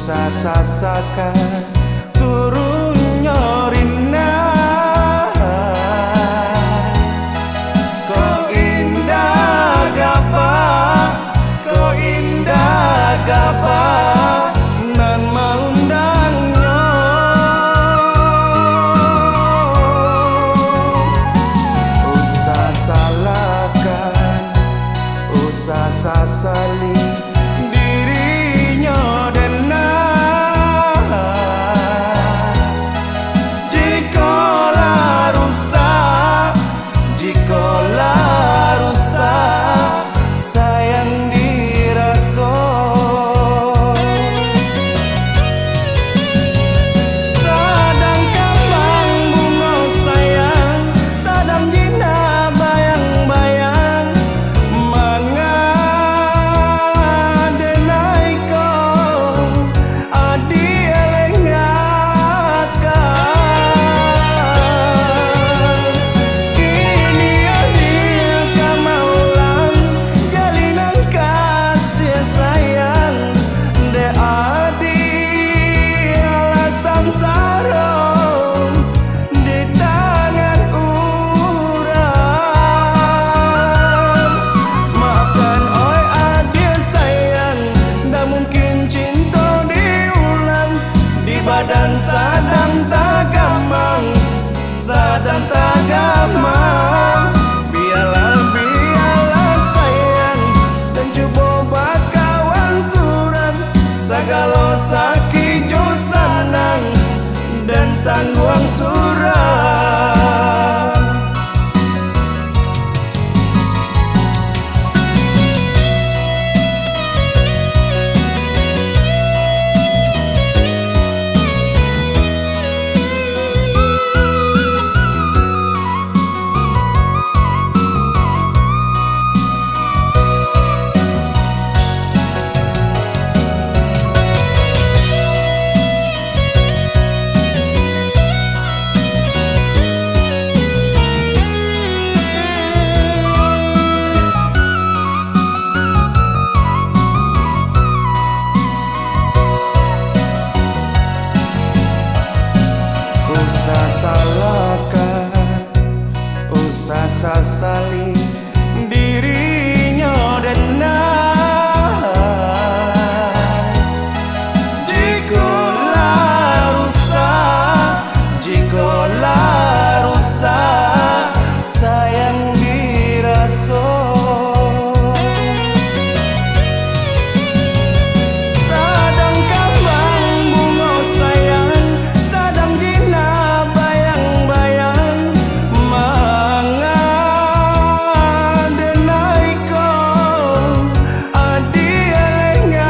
sasakan turun nyorina. Kau indah gapa, kau indah gapa nan maundangnya. Usah salahkan, usah sasali dirinya dena. Jikalau rusak, jikalau rusak sayang dirasa. Sadang kembang bunga sayang, sadang dina bayang-bayang mangadenai kau adi elengakan. Kini adil kamaulan jalinan kasih sayang de adi alasan sarong di tangan urang. Maafkan oi adil sayang, dah mungkin cinta diulang. Di badan sadang tak gampang, sadang tak gampang. Biarlah, biarlah sayang, dan coba bakawan suram. Segala sakit jo sanang dan tangguang suram. Usah salahkan, usah sasali dirinya dena. Jikalau rusak, jikalau rusak sayang dirasa. Sadang kembang bunga sayang, sadang dina bayang-bayang mangadenai kau adi elengakan.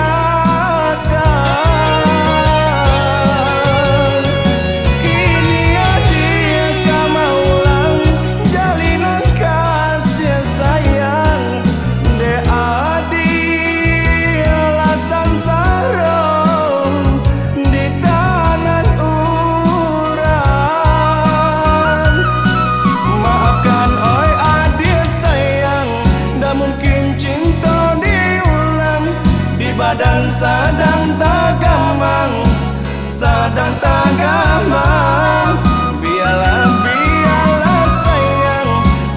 Kini adil kamaulang jalinan kasih sayang de adi alasan sarong di tangan urang. Maafkan oi adil sayang, dah mungkin cinta diulang. Di badan sadang tak gampang, sadang tak gampang. Biarlah, biarlah sayang,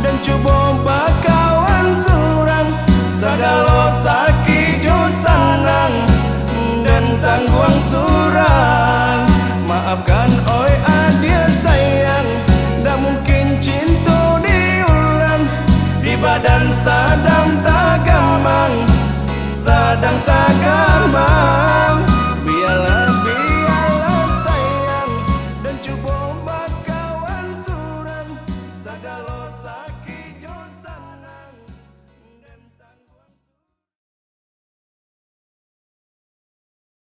dan coba bakawan suram. Segala sakit jo sanang dan tangguang suram. Maafkan oi adil sayang, dah mungkin cinta diulang. Di badan sadang tak gampang, sadang tak gampang. Biarlah, biarlah sayang, dan coba bakawan suram. Segala